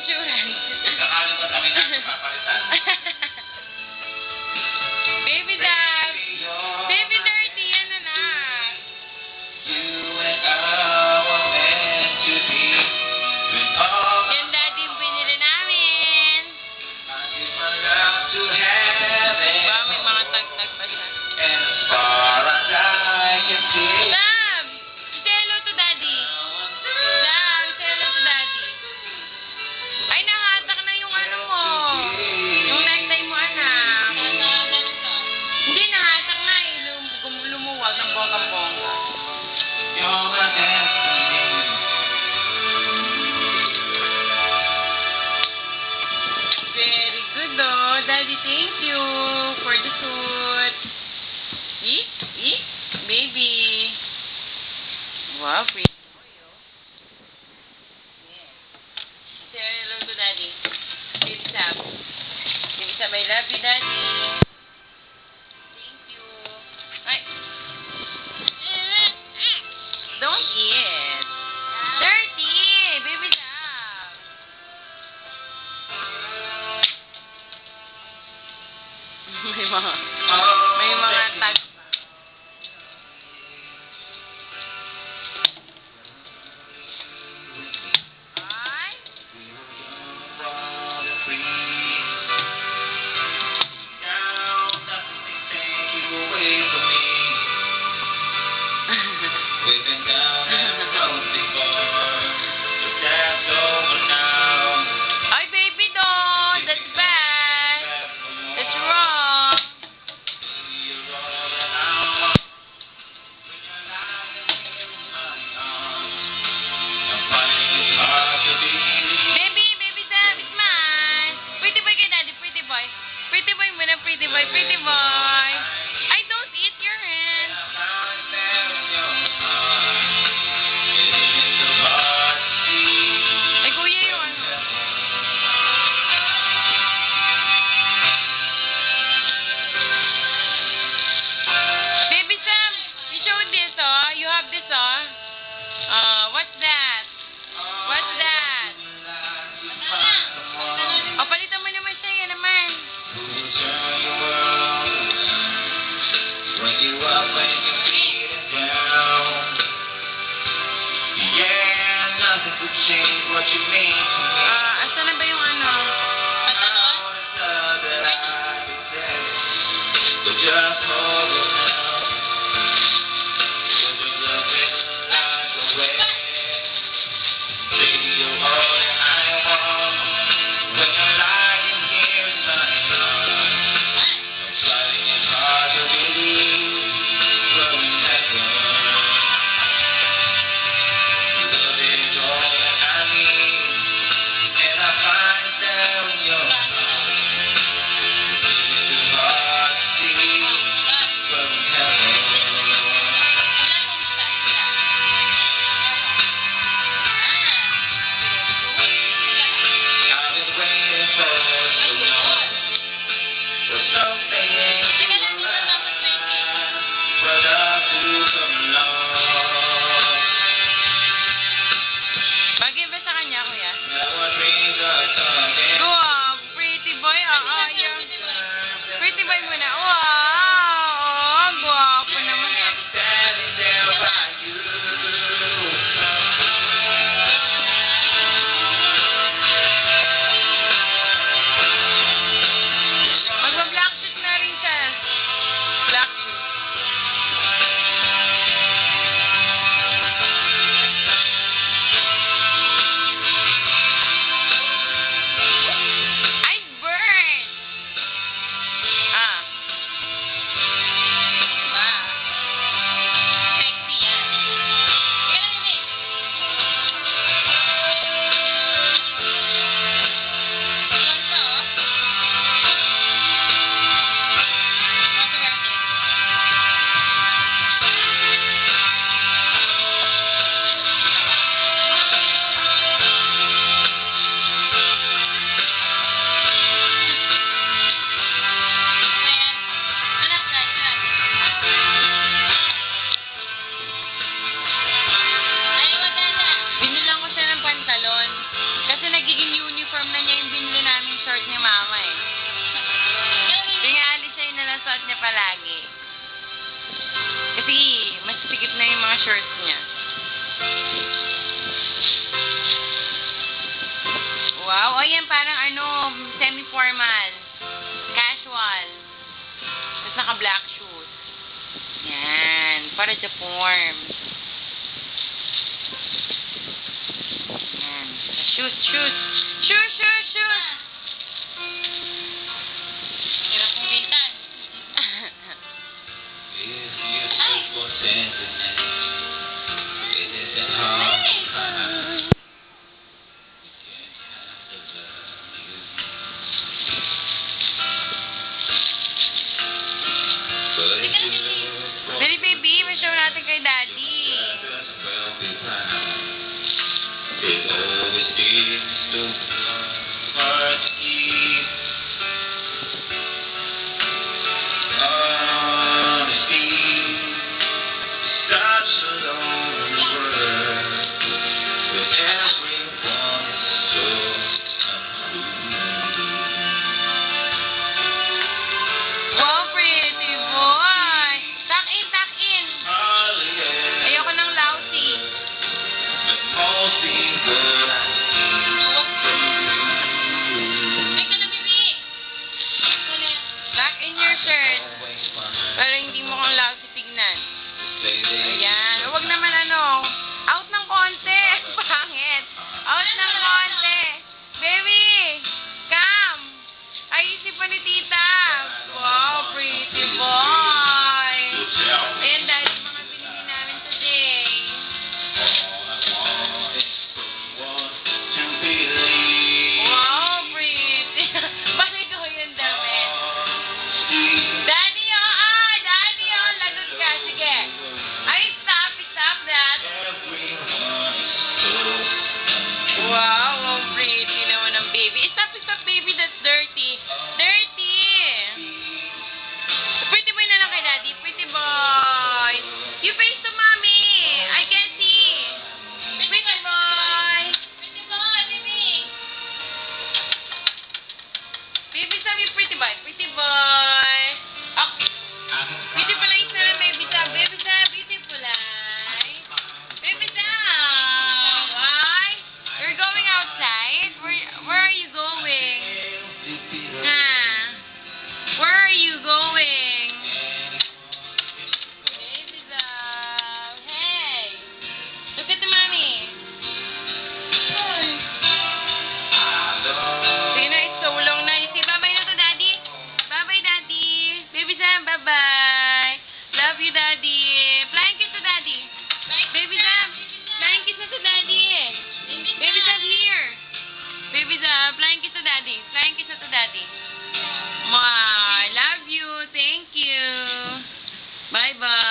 insurance. Kakalimutan kami natin papalitan. Baby Dab! Baby Dirty, yan na na. You and I were meant to be. When all Yan daddy yung binili namin. I give my love to heaven. Diba, may mga tag-tag pa siya. And as far as I can see. Dab! Say hello to daddy. Dab, say hello to daddy. Ay, nahatak na yung ano mo. Yung necktie mo, anak. Hindi, nahatak na eh. Lumuwag ng bonggang-bongga. You're my destiny. Very good, oh. Daddy, thank you for the suit. Eat, eat, baby. Wow, pretty. Yes. Say hello to daddy. Baby Sam. Baby Sam, I love you, daddy. Thank you. Ay. Don't eat. Dirty, baby Sam. May mga tag pa. Ay. We've been down that road before, but that's over now. Ay, baby doll. That's bad. That's wrong. You're all that I want. When you're lying in my arms, I'm finding it hard to believe. Baby Sam, it's mine. shorts niya. Wow, o yan parang semi-formal. Casual. Tapos naka-black shoes. Yan, para sa form. Yan. Shoes. Hirap kong bintan. If you search for tenderness, it isn't hard to find. You can't have the love you need. But if you look for Dali, baby, ma-show natin kay Daddy. just well behind, it always seems so hard to keep. Honesty stops alone in the world where everyone is so unruly. Wow, pretty boy. Tuck in. Hardly ever, Ayoko ng lousy. but most people I see Ay, ka na, baby. Kulit. Tuck in your shirt. always find Para hindi mo kang lousy tignan. say they Ayan. Huwag naman out ng konti. Pangit. Out ng konti. Baby, come. Ayusin pa ni tita. Wow, pretty boy. Ayan, Daddy, mga binili namin today. Wow, pretty. Bakit ko yung damit? Daddy, lagot ka. Sige. Ay, stop that. Wow, wow, pretty naman ang baby. Stop, baby, that's dirty. Dirty. Pretty boy na lang kay Daddy. Pretty boy. You face to mommy. I can see. Pretty boy. Pretty boy, baby. Baby, sabi pretty boy. Pretty boy. Okay. Beautiful eyes na lang, baby Sam. Baby Sam, beautiful eyes. Baby Sam. Why? You're going outside? Where are you going? Huh? Where are you going? Baby Sam. Hey. Look at the mommy. Sige na, isulong na. Say bye-bye na to, Daddy. Bye-bye, Daddy. Baby Sam, bye-bye. Love you, Daddy. Flying kiss to Daddy. Baby Sam, flying kiss na to Daddy. Baby Sam, here. Baby Sam, flying kiss to Daddy. Flying kiss na to Daddy. Ma, I love you. Thank you. Bye-bye.